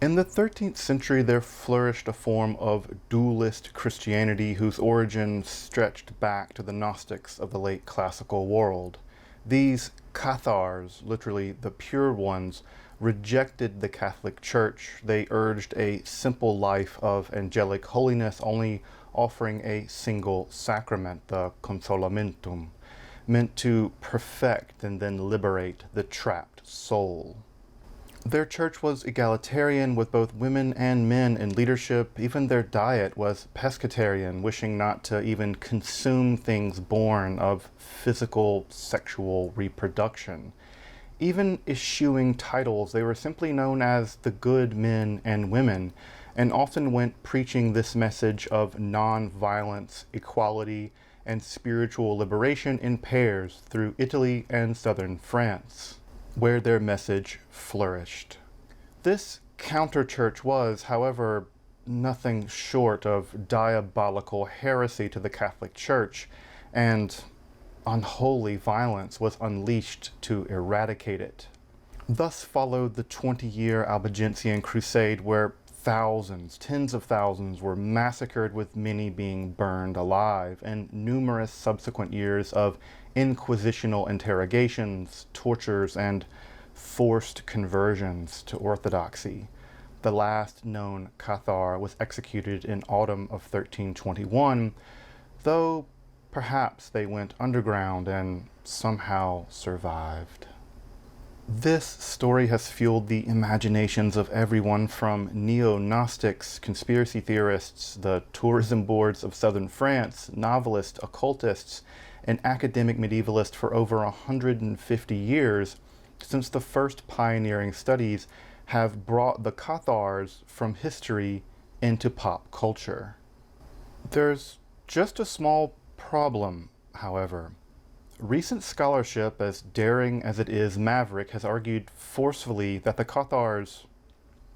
In the 13th century, there flourished a form of dualist Christianity whose origin stretched back to the Gnostics of the late classical world. These Cathars, literally the pure ones, rejected the Catholic Church. They urged a simple life of angelic holiness, only offering a single sacrament, the consolamentum, meant to perfect and then liberate the trapped soul. Their church was egalitarian with both women and men in leadership. Even their diet was pescatarian, wishing not to even consume things born of physical sexual reproduction. Even eschewing titles, they were simply known as the good men and women, and often went preaching this message of non-violence, equality, and spiritual liberation in pairs through Italy and southern France, where their message flourished. This counter-church was, however, nothing short of diabolical heresy to the Catholic Church, and unholy violence was unleashed to eradicate it. Thus followed the 20-year Albigensian Crusade, where thousands, tens of thousands, were massacred, with many being burned alive, and numerous subsequent years of inquisitional interrogations, tortures, and forced conversions to orthodoxy. The last known Cathar was executed in autumn of 1321, though perhaps they went underground and somehow survived. This story has fueled the imaginations of everyone from neo-Gnostics, conspiracy theorists, the tourism boards of southern France, novelists, occultists, and academic medievalists for over 150 years, since the first pioneering studies have brought the Cathars from history into pop culture. There's just a small problem, however. Recent scholarship, as daring as it is maverick, has argued forcefully that the Cathars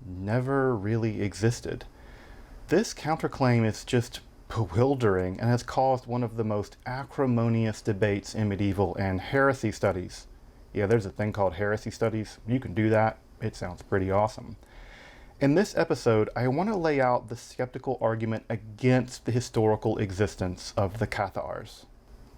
never really existed. This counterclaim is just bewildering and has caused one of the most acrimonious debates in medieval and heresy studies. Yeah, there's a thing called heresy studies. You can do that. It sounds pretty awesome. In this episode, I want to lay out the skeptical argument against the historical existence of the Cathars.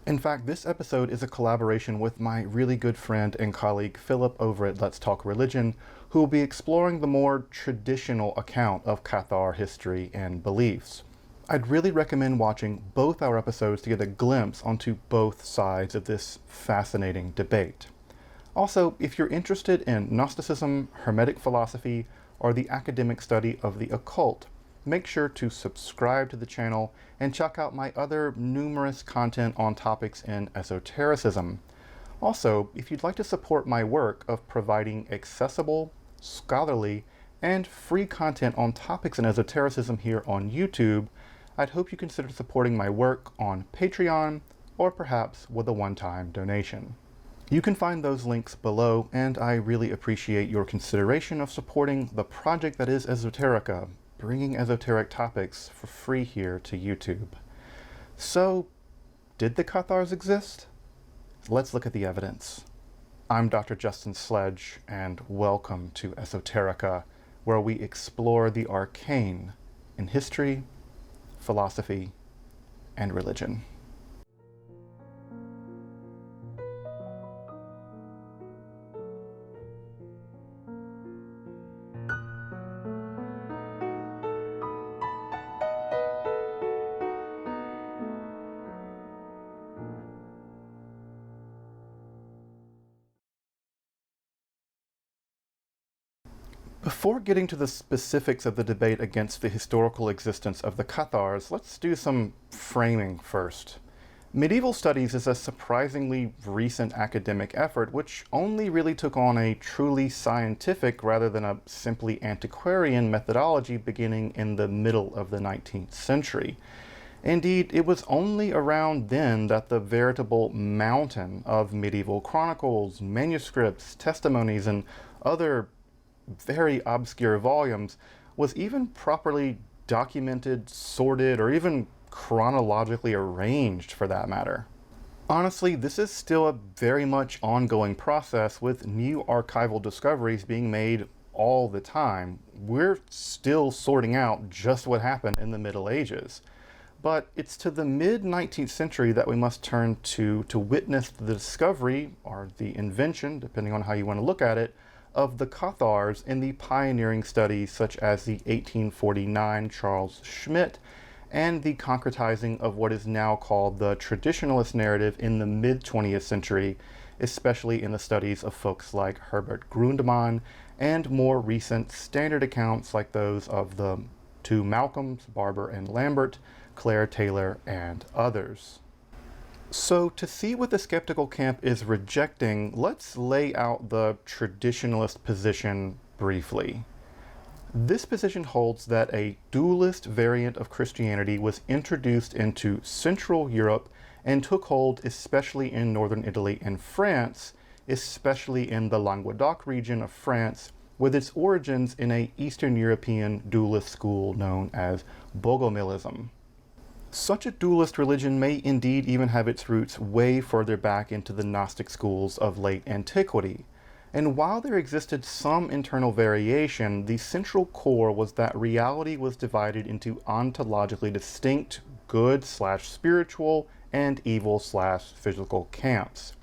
In fact, this episode is a collaboration with my really good friend and colleague Philip over at Let's Talk Religion, who will be exploring the more traditional account of Cathar history and beliefs. I'd really recommend watching both our episodes to get a glimpse onto both sides of this fascinating debate. Also, if you're interested in Gnosticism, Hermetic philosophy, or the academic study of the occult, make sure to subscribe to the channel and check out my other numerous content on topics in esotericism. Also, if you'd like to support my work of providing accessible, scholarly, and free content on topics in esotericism here on YouTube, I'd hope you consider supporting my work on Patreon, or perhaps with a one-time donation. You can find those links below, and I really appreciate your consideration of supporting the project that is Esoterica, bringing esoteric topics for free here to YouTube. So, did the Cathars exist? Let's look at the evidence. I'm Dr. Justin Sledge, and welcome to Esoterica, where we explore the arcane in history, philosophy, and religion. Before getting to the specifics of the debate against the historical existence of the Cathars, let's do some framing first. Medieval studies is a surprisingly recent academic effort which only really took on a truly scientific rather than a simply antiquarian methodology beginning in the middle of the 19th century. Indeed, it was only around then that the veritable mountain of medieval chronicles, manuscripts, testimonies, and other very obscure volumes was even properly documented, sorted, or even chronologically arranged for that matter. Honestly, this is still a very much ongoing process, with new archival discoveries being made all the time. We're still sorting out just what happened in the Middle Ages. But it's to the mid-19th century that we must turn to witness the discovery, or the invention, depending on how you want to look at it, of the Cathars in the pioneering studies such as the 1849 Charles Schmidt and the concretizing of what is now called the traditionalist narrative in the mid-20th century, especially in the studies of folks like Herbert Grundmann and more recent standard accounts like those of the two Malcolms, Barber and Lambert, Claire Taylor, and others. So to see what the skeptical camp is rejecting, let's lay out the traditionalist position briefly. This position holds that a dualist variant of Christianity was introduced into Central Europe and took hold especially in northern Italy and France, especially in the Languedoc region of France, with its origins in an Eastern European dualist school known as Bogomilism. Such a dualist religion may indeed even have its roots way further back into the Gnostic schools of late antiquity. And while there existed some internal variation, the central core was that reality was divided into ontologically distinct good/spiritual and evil/physical camps.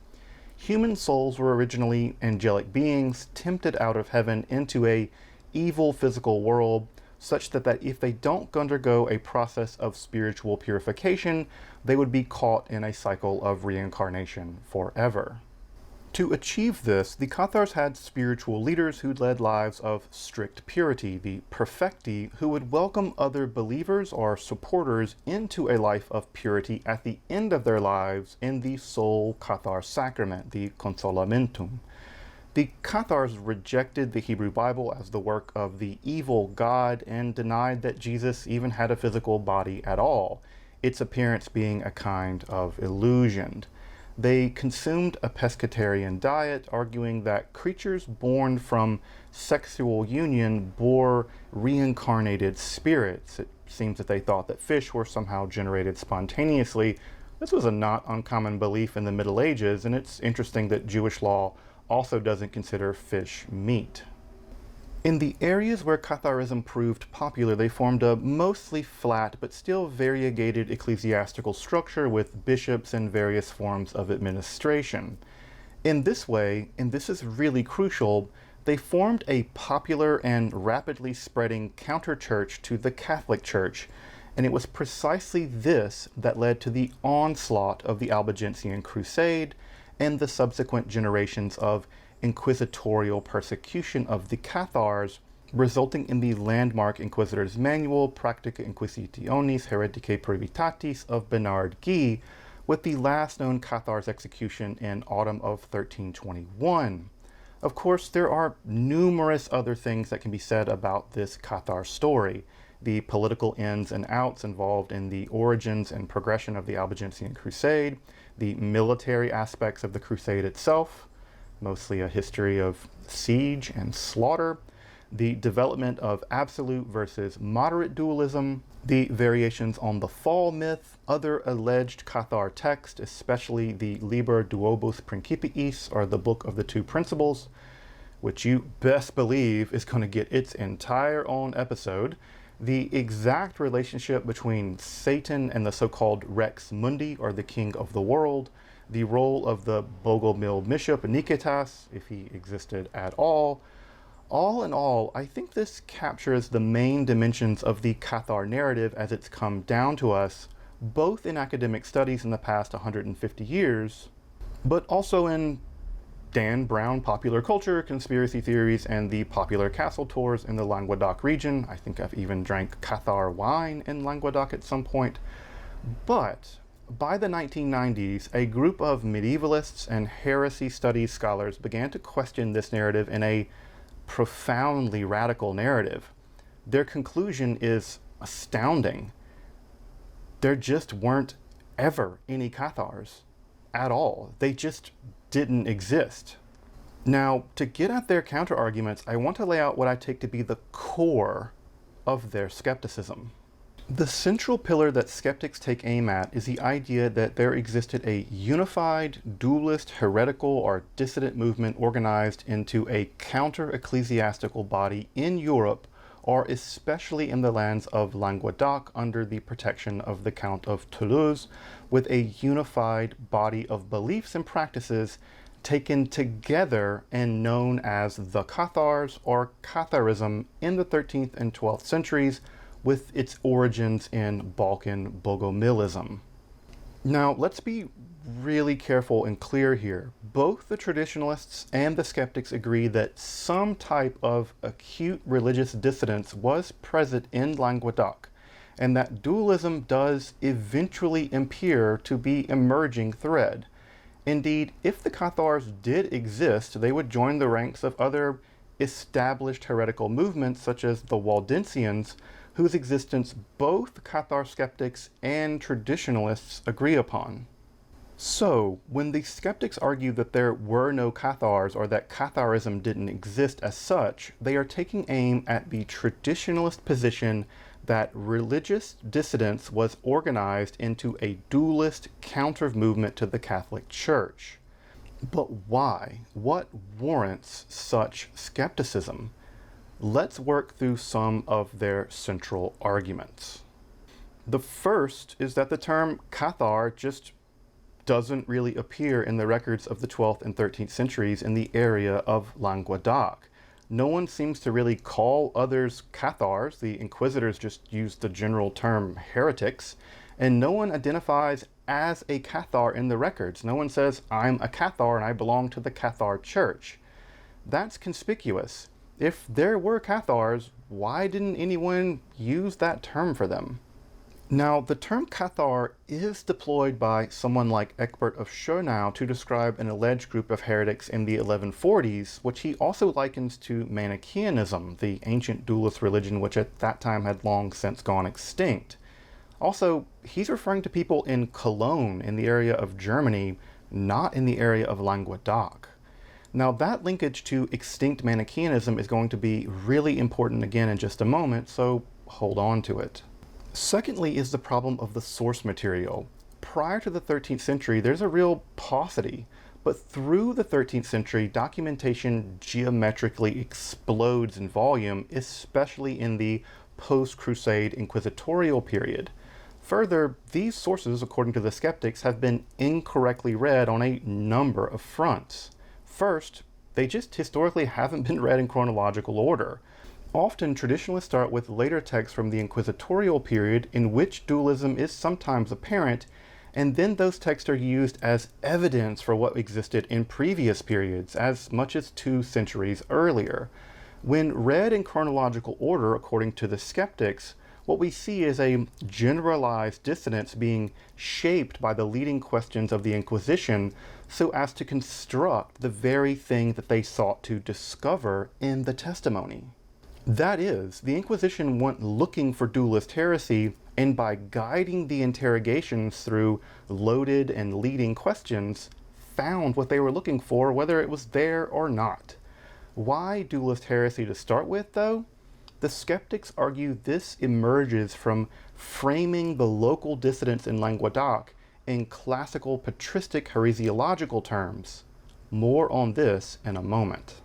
Human souls were originally angelic beings tempted out of heaven into a evil physical world, such that if they don't undergo a process of spiritual purification, they would be caught in a cycle of reincarnation forever. To achieve this, the Cathars had spiritual leaders who led lives of strict purity, the perfecti, who would welcome other believers or supporters into a life of purity at the end of their lives in the sole Cathar sacrament, the consolamentum. The Cathars rejected the Hebrew Bible as the work of the evil God and denied that Jesus even had a physical body at all, its appearance being a kind of illusion. They consumed a pescatarian diet, arguing that creatures born from sexual union bore reincarnated spirits. It seems that they thought that fish were somehow generated spontaneously. This was a not uncommon belief in the Middle Ages, and it's interesting that Jewish law also doesn't consider fish meat. In the areas where Catharism proved popular, they formed a mostly flat but still variegated ecclesiastical structure with bishops and various forms of administration. In this way, and this is really crucial, they formed a popular and rapidly spreading counter-church to the Catholic Church, and it was precisely this that led to the onslaught of the Albigensian Crusade and the subsequent generations of inquisitorial persecution of the Cathars, resulting in the landmark Inquisitor's Manual Practica Inquisitionis Hereticae Privitatis of Bernard Guy, with the last known Cathar's execution in autumn of 1321. Of course, there are numerous other things that can be said about this Cathar story. The political ins and outs involved in the origins and progression of the Albigensian Crusade, the military aspects of the crusade itself, mostly a history of siege and slaughter, the development of absolute versus moderate dualism, the variations on the fall myth, other alleged Cathar text, especially the Liber Duobus Principiis, or the Book of the Two Principles, which you best believe is going to get its entire own episode, the exact relationship between Satan and the so-called Rex Mundi, or the King of the World, the role of the Bogomil Bishop Niketas, if he existed at all. All in all, I think this captures the main dimensions of the Cathar narrative as it's come down to us, both in academic studies in the past 150 years, but also in Dan Brown popular culture, conspiracy theories, and the popular castle tours in the Languedoc region. I think I've even drank Cathar wine in Languedoc at some point. But by the 1990s, a group of medievalists and heresy studies scholars began to question this narrative in a profoundly radical narrative. Their conclusion is astounding. There just weren't ever any Cathars at all. They just didn't exist. Now, to get at their counter-arguments, I want to lay out what I take to be the core of their skepticism. The central pillar that skeptics take aim at is the idea that there existed a unified, dualist, heretical, or dissident movement organized into a counter-ecclesiastical body in Europe, or especially in the lands of Languedoc under the protection of the Count of Toulouse, with a unified body of beliefs and practices taken together and known as the Cathars or Catharism in the 13th and 12th centuries, with its origins in Balkan Bogomilism. Now, let's be really careful and clear here. Both the traditionalists and the skeptics agree that some type of acute religious dissidence was present in Languedoc, and that dualism does eventually appear to be emerging thread. Indeed, if the Cathars did exist, they would join the ranks of other established heretical movements such as the Waldensians, whose existence both Cathar skeptics and traditionalists agree upon. So, when the skeptics argue that there were no Cathars or that Catharism didn't exist as such, they are taking aim at the traditionalist position that religious dissidence was organized into a dualist counter-movement to the Catholic Church. But why? What warrants such skepticism? Let's work through some of their central arguments. The first is that the term Cathar just doesn't really appear in the records of the 12th and 13th centuries in the area of Languedoc. No one seems to really call others Cathars. The inquisitors just used the general term heretics, and no one identifies as a Cathar in the records. No one says, I'm a Cathar and I belong to the Cathar Church. That's conspicuous. If there were Cathars, why didn't anyone use that term for them? Now, the term Cathar is deployed by someone like Ecbert of Schönau to describe an alleged group of heretics in the 1140s, which he also likens to Manichaeanism, the ancient dualist religion which at that time had long since gone extinct. Also, he's referring to people in Cologne, in the area of Germany, not in the area of Languedoc. Now, that linkage to extinct Manichaeanism is going to be really important again in just a moment, so hold on to it. Secondly is the problem of the source material. Prior to the 13th century, there's a real paucity, but through the 13th century, documentation geometrically explodes in volume, especially in the post-Crusade inquisitorial period. Further, these sources, according to the skeptics, have been incorrectly read on a number of fronts. First, they just historically haven't been read in chronological order. Often, traditionalists start with later texts from the inquisitorial period in which dualism is sometimes apparent, and then those texts are used as evidence for what existed in previous periods, as much as 2 centuries earlier. When read in chronological order, according to the skeptics, what we see is a generalized dissonance being shaped by the leading questions of the Inquisition so as to construct the very thing that they sought to discover in the testimony. That is, the Inquisition went looking for dualist heresy, and by guiding the interrogations through loaded and leading questions, found what they were looking for, whether it was there or not. Why dualist heresy to start with, though? The skeptics argue this emerges from framing the local dissidents in Languedoc in classical patristic heresiological terms. More on this in a moment.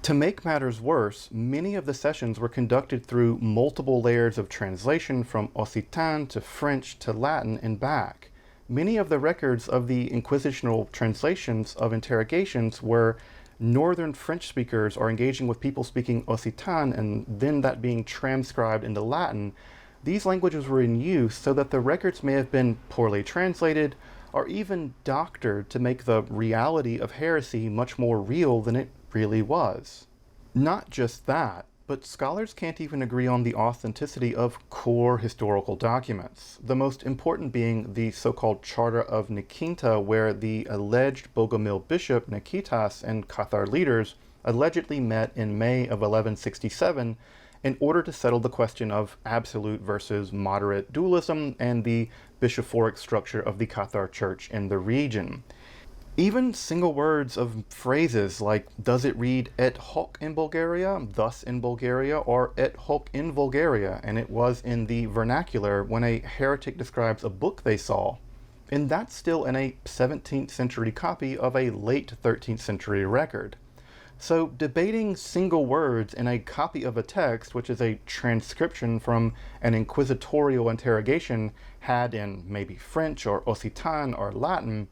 To make matters worse, many of the sessions were conducted through multiple layers of translation from Occitan to French to Latin and back. Many of the records of the inquisitional translations of interrogations were northern French speakers are engaging with people speaking Occitan and then that being transcribed into Latin. These languages were in use so that the records may have been poorly translated or even doctored to make the reality of heresy much more real than it really was. Not just that, but scholars can't even agree on the authenticity of core historical documents, the most important being the so-called Charter of Nikinta, where the alleged Bogomil bishop Nikitas and Cathar leaders allegedly met in May of 1167 in order to settle the question of absolute versus moderate dualism and the bishophoric structure of the Cathar Church in the region. Even single words of phrases like, does it read et hoc in Bulgaria, thus in Bulgaria, or et hoc in Bulgaria, and it was in the vernacular when a heretic describes a book they saw, and that's still in a 17th century copy of a late 13th century record. So debating single words in a copy of a text, which is a transcription from an inquisitorial interrogation had in maybe French or Occitan or Latin,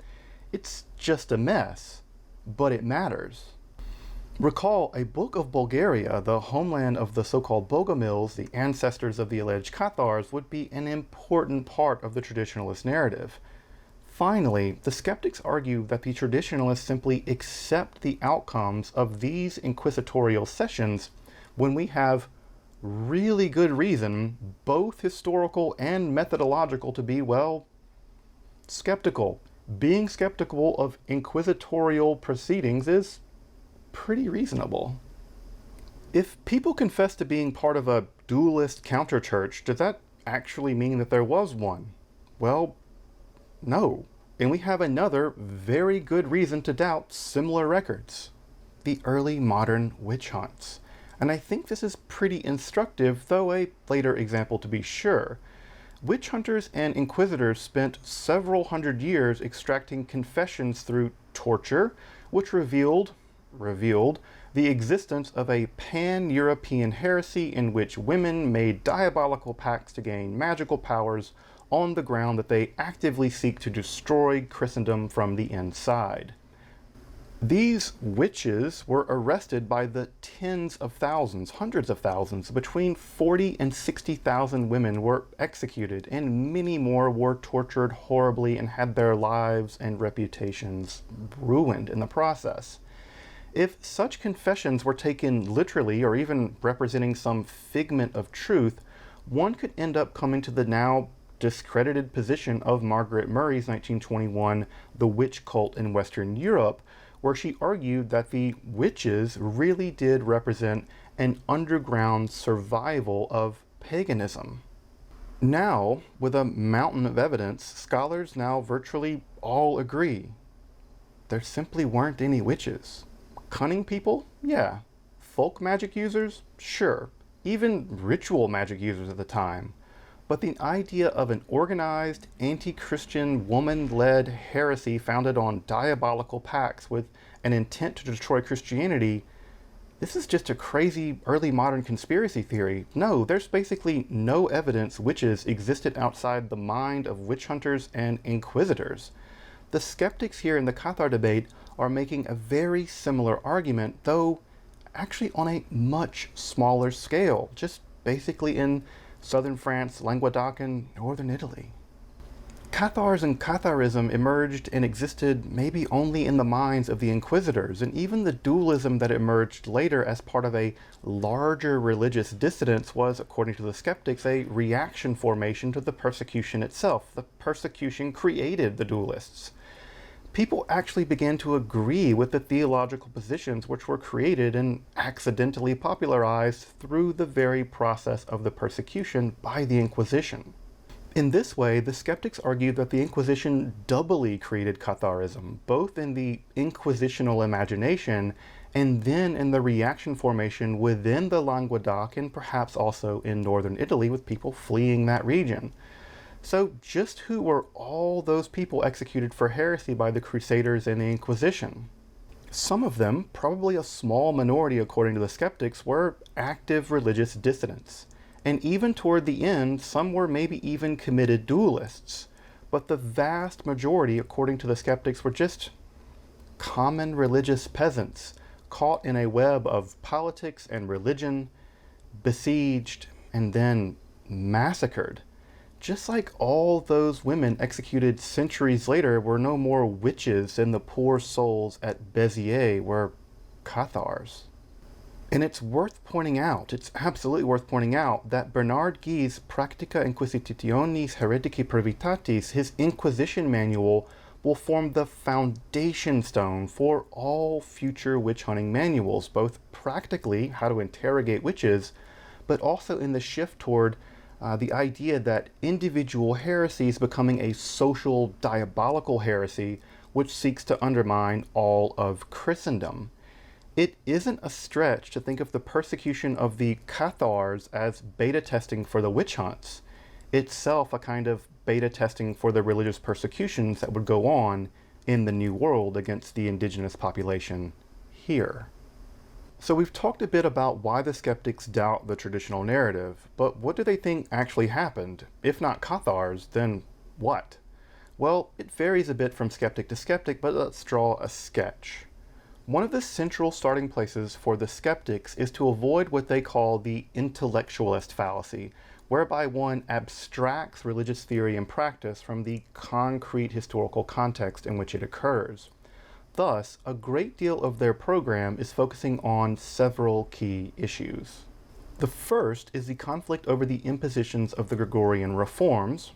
it's just a mess, but it matters. Recall, a book of Bulgaria, the homeland of the so-called Bogomils, the ancestors of the alleged Cathars, would be an important part of the traditionalist narrative. Finally, the skeptics argue that the traditionalists simply accept the outcomes of these inquisitorial sessions when we have really good reason, both historical and methodological, to be, well, skeptical. Being skeptical of inquisitorial proceedings is pretty reasonable. If people confess to being part of a dualist counterchurch, does that actually mean that there was one? Well, no. And we have another very good reason to doubt similar records: the early modern witch hunts. And I think this is pretty instructive, though a later example to be sure. Witch hunters and inquisitors spent several hundred years extracting confessions through torture, which revealed the existence of a pan-European heresy in which women made diabolical pacts to gain magical powers on the ground that they actively seek to destroy Christendom from the inside. These witches were arrested by the tens of thousands, hundreds of thousands. Between 40 and 60,000 women were executed, and many more were tortured horribly and had their lives and reputations ruined in the process. If such confessions were taken literally, or even representing some figment of truth, one could end up coming to the now discredited position of Margaret Murray's 1921 The Witch Cult in Western Europe, where she argued that the witches really did represent an underground survival of paganism. Now, with a mountain of evidence, scholars now virtually all agree there simply weren't any witches. Cunning people? Yeah. Folk magic users? Sure. Even ritual magic users at the time. But the idea of an organized, anti-Christian, woman-led heresy founded on diabolical pacts with an intent to destroy Christianity, this is just a crazy early modern conspiracy theory. No, there's basically no evidence witches existed outside the mind of witch hunters and inquisitors. The skeptics here in the Cathar debate are making a very similar argument, though actually on a much smaller scale, just basically in southern France, Languedoc, and northern Italy. Cathars and Catharism emerged and existed maybe only in the minds of the inquisitors, and even the dualism that emerged later as part of a larger religious dissidence was, according to the skeptics, a reaction formation to the persecution itself. The persecution created the dualists. People actually began to agree with the theological positions which were created and accidentally popularized through the very process of the persecution by the Inquisition. In this way, the skeptics argued that the Inquisition doubly created Catharism, both in the inquisitional imagination and then in the reaction formation within the Languedoc and perhaps also in northern Italy with people fleeing that region. So just who were all those people executed for heresy by the Crusaders and the Inquisition? Some of them, probably a small minority according to the skeptics, were active religious dissidents. And even toward the end, some were maybe even committed dualists. But the vast majority, according to the skeptics, were just common religious peasants, caught in a web of politics and religion, besieged, and then massacred. Just like all those women executed centuries later were no more witches than the poor souls at Béziers were Cathars. And it's absolutely worth pointing out, that Bernard Guy's Practica Inquisitionis Heretici Privitatis, his Inquisition manual, will form the foundation stone for all future witch hunting manuals, both practically how to interrogate witches, but also in the shift toward the idea that individual heresies becoming a social diabolical heresy which seeks to undermine all of Christendom. It isn't a stretch to think of the persecution of the Cathars as beta testing for the witch hunts, itself a kind of beta testing for the religious persecutions that would go on in the New World against the indigenous population here. So we've talked a bit about why the skeptics doubt the traditional narrative, but what do they think actually happened? If not Cathars, then what? Well, it varies a bit from skeptic to skeptic, but let's draw a sketch. One of the central starting places for the skeptics is to avoid what they call the intellectualist fallacy, whereby one abstracts religious theory and practice from the concrete historical context in which it occurs. Thus, a great deal of their program is focusing on several key issues. The first is the conflict over the impositions of the Gregorian reforms,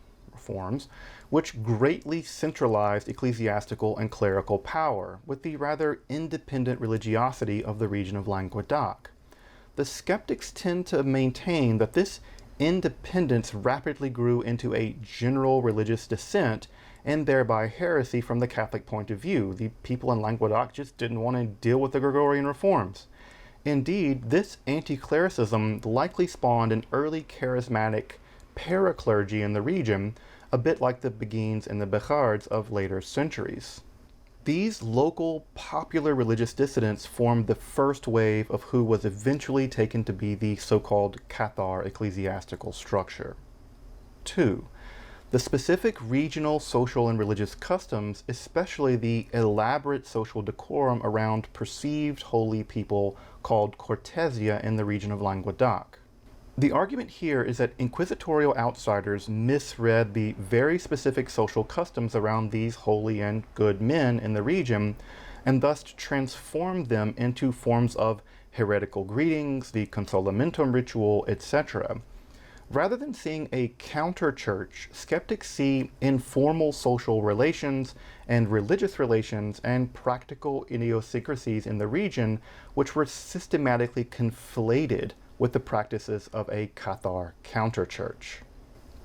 which greatly centralized ecclesiastical and clerical power, with the rather independent religiosity of the region of Languedoc. The skeptics tend to maintain that this independence rapidly grew into a general religious dissent and thereby heresy from the Catholic point of view. The people in Languedoc just didn't want to deal with the Gregorian reforms. Indeed, this anti-clericism likely spawned an early charismatic paraclergy in the region, a bit like the Beguines and the Bechards of later centuries. These local popular religious dissidents formed the first wave of who was eventually taken to be the so-called Cathar ecclesiastical structure. 2. The specific regional social and religious customs, especially the elaborate social decorum around perceived holy people called Cortesia in the region of Languedoc. The argument here is that inquisitorial outsiders misread the very specific social customs around these holy and good men in the region, and thus transformed them into forms of heretical greetings, the consolamentum ritual, etc. Rather than seeing a counter-church, skeptics see informal social relations and religious relations and practical idiosyncrasies in the region which were systematically conflated with the practices of a Cathar counter-church.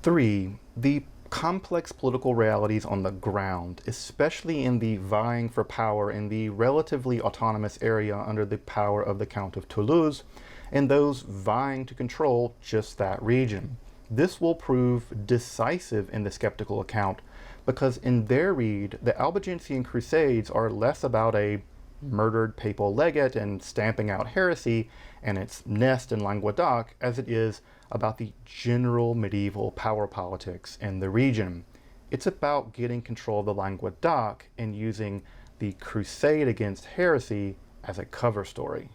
3. The complex political realities on the ground, especially in the vying for power in the relatively autonomous area under the power of the Count of Toulouse, and those vying to control just that region. This will prove decisive in the skeptical account, because in their read, the Albigensian Crusades are less about a murdered papal legate and stamping out heresy and its nest in Languedoc as it is about the general medieval power politics in the region. It's about getting control of the Languedoc and using the crusade against heresy as a cover story.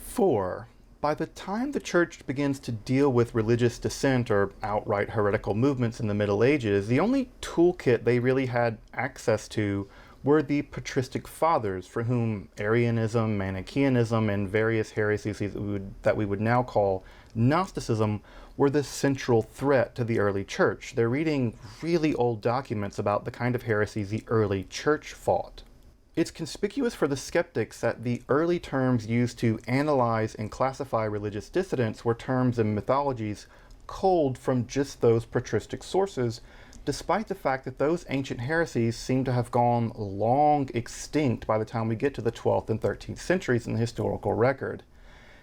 4. By the time the church begins to deal with religious dissent or outright heretical movements in the Middle Ages, the only toolkit they really had access to were the patristic fathers, for whom Arianism, Manichaeanism, and various heresies that we would now call Gnosticism were the central threat to the early church. They're reading really old documents about the kind of heresies the early church fought. It's conspicuous for the skeptics that the early terms used to analyze and classify religious dissidents were terms and mythologies culled from just those patristic sources, despite the fact that those ancient heresies seem to have gone long extinct by the time we get to the 12th and 13th centuries in the historical record.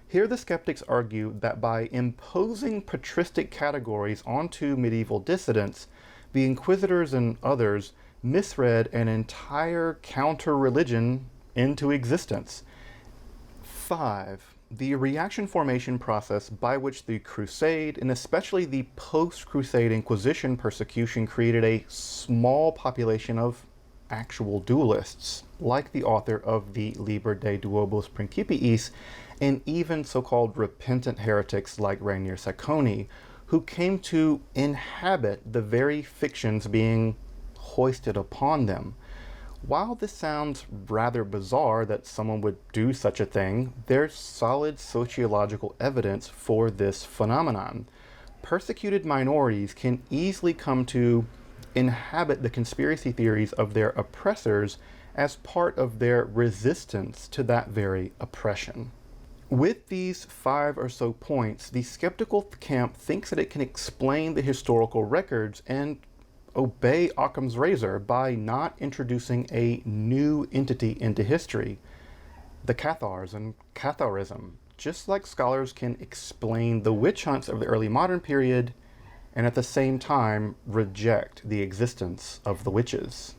Here the skeptics argue that by imposing patristic categories onto medieval dissidents, the inquisitors and others misread an entire counter-religion into existence. 5. The reaction formation process by which the Crusade, and especially the post-Crusade Inquisition persecution, created a small population of actual dualists, like the author of the Liber de Duobus Principiis, and even so-called repentant heretics like Rainier Sacconi, who came to inhabit the very fictions being hoisted upon them. While this sounds rather bizarre that someone would do such a thing, there's solid sociological evidence for this phenomenon. Persecuted minorities can easily come to inhabit the conspiracy theories of their oppressors as part of their resistance to that very oppression. With these 5 or so points, the skeptical camp thinks that it can explain the historical records and obey Occam's razor by not introducing a new entity into history, the Cathars and Catharism, just like scholars can explain the witch hunts of the early modern period and at the same time reject the existence of the witches.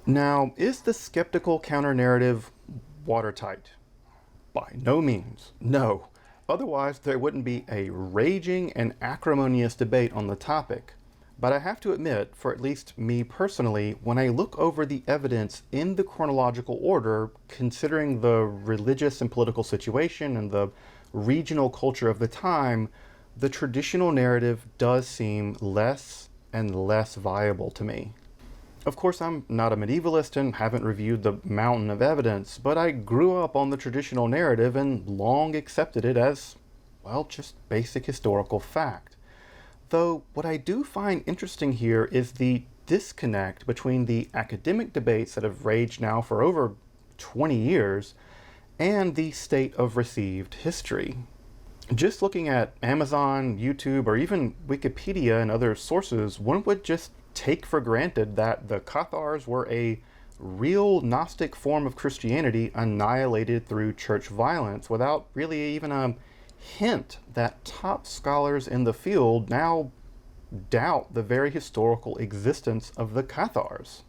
Now, is the skeptical counter-narrative watertight? By no means, no. Otherwise, there wouldn't be a raging and acrimonious debate on the topic. But I have to admit, for at least me personally, when I look over the evidence in the chronological order, considering the religious and political situation and the regional culture of the time, the traditional narrative does seem less and less viable to me. Of course, I'm not a medievalist and haven't reviewed the mountain of evidence, but I grew up on the traditional narrative and long accepted it as, well, just basic historical fact. Though what I do find interesting here is the disconnect between the academic debates that have raged now for over 20 years and the state of received history. Just looking at Amazon, YouTube, or even Wikipedia and other sources, one would just take for granted that the Cathars were a real Gnostic form of Christianity annihilated through church violence without really even a hint that top scholars in the field now doubt the very historical existence of the Cathars.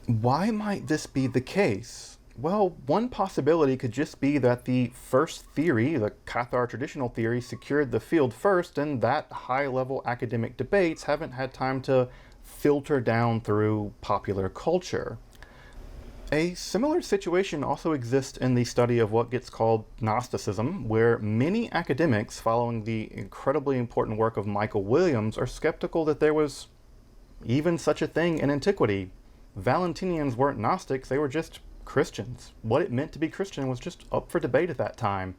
Why might this be the case? Well, one possibility could just be that the first theory, the Cathar traditional theory, secured the field first, and that high-level academic debates haven't had time to filter down through popular culture. A similar situation also exists in the study of what gets called Gnosticism, where many academics, following the incredibly important work of Michael Williams, are skeptical that there was even such a thing in antiquity. Valentinians weren't Gnostics, they were just Christians. What it meant to be Christian was just up for debate at that time.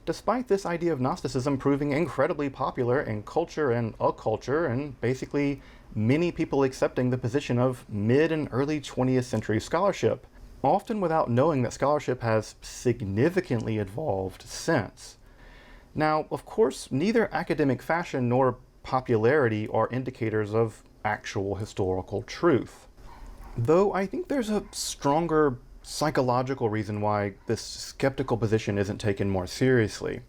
Despite this idea of Gnosticism proving incredibly popular in culture and occulture, and basically many people accepting the position of mid and early 20th century scholarship, often without knowing that scholarship has significantly evolved since. Now, of course, neither academic fashion nor popularity are indicators of actual historical truth. Though I think there's a stronger psychological reason why this skeptical position isn't taken more seriously.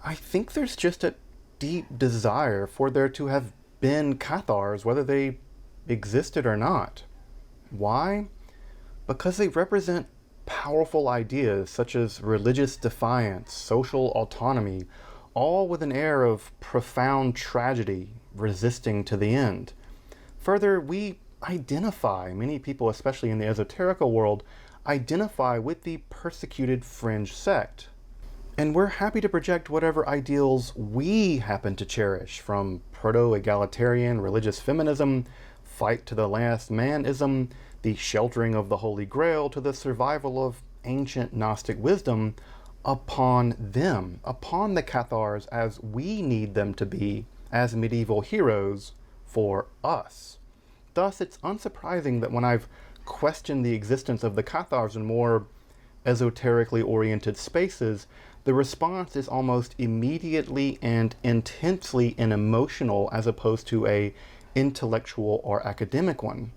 I think there's just a deep desire for there to have been Cathars, whether they existed or not. Why? Because they represent powerful ideas such as religious defiance, social autonomy, all with an air of profound tragedy, resisting to the end. Further, many people, especially in the esoterical world, identify with the persecuted fringe sect. And we're happy to project whatever ideals we happen to cherish, from proto-egalitarian religious feminism, fight to the last manism, the sheltering of the Holy Grail, to the survival of ancient Gnostic wisdom, upon them, upon the Cathars as we need them to be as medieval heroes for us. Thus, it's unsurprising that when I've questioned the existence of the Cathars in more esoterically oriented spaces, the response is almost immediately and intensely and emotional as opposed to a intellectual or academic one.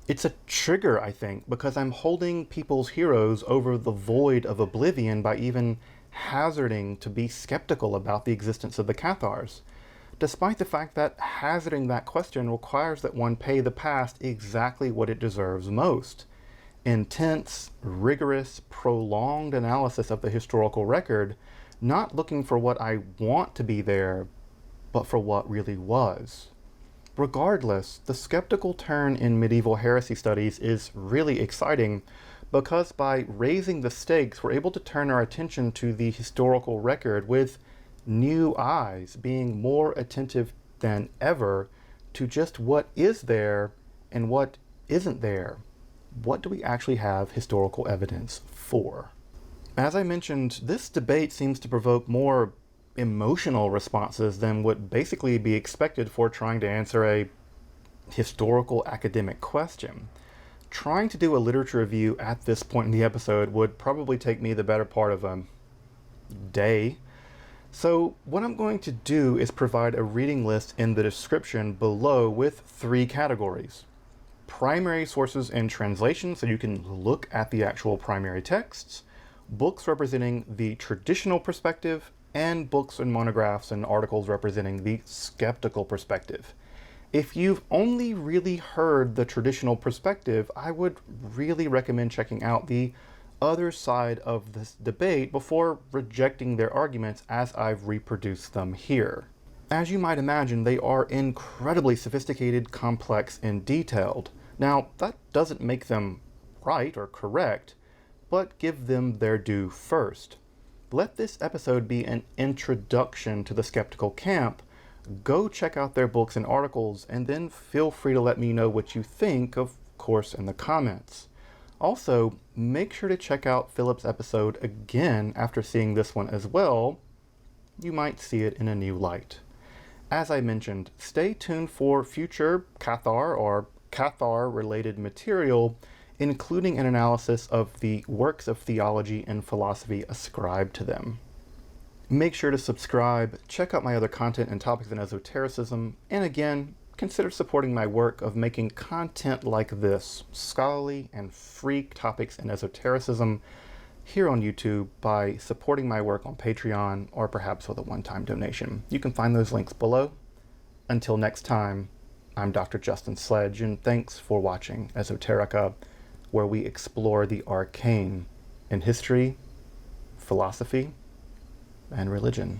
It's a trigger, I think, because I'm holding people's heroes over the void of oblivion by even hazarding to be skeptical about the existence of the Cathars, despite the fact that hazarding that question requires that one pay the past exactly what it deserves most: intense, rigorous, prolonged analysis of the historical record, not looking for what I want to be there, but for what really was. Regardless, the skeptical turn in medieval heresy studies is really exciting because by raising the stakes, we're able to turn our attention to the historical record with new eyes, being more attentive than ever to just what is there and what isn't there. What do we actually have historical evidence for? As I mentioned, this debate seems to provoke more emotional responses than would basically be expected for trying to answer a historical academic question. Trying to do a literature review at this point in the episode would probably take me the better part of a day. So what I'm going to do is provide a reading list in the description below with 3 categories. Primary sources and translations, so you can look at the actual primary texts, books representing the traditional perspective, and books and monographs and articles representing the skeptical perspective. If you've only really heard the traditional perspective, I would really recommend checking out the other side of this debate before rejecting their arguments as I've reproduced them here. As you might imagine, they are incredibly sophisticated, complex, and detailed. Now, that doesn't make them right or correct, but give them their due first. Let this episode be an introduction to the skeptical camp. Go check out their books and articles, and then feel free to let me know what you think, of course, in the comments. Also, make sure to check out Philip's episode again after seeing this one as well. You might see it in a new light. As I mentioned, stay tuned for future Cathar or Cathar-related material, including an analysis of the works of theology and philosophy ascribed to them. Make sure to subscribe, check out my other content and topics in esotericism, and again, consider supporting my work of making content like this, scholarly and freak topics in esotericism, here on YouTube by supporting my work on Patreon or perhaps with a one-time donation. You can find those links below. Until next time, I'm Dr. Justin Sledge, and thanks for watching Esoterica, where we explore the arcane in history, philosophy, and religion.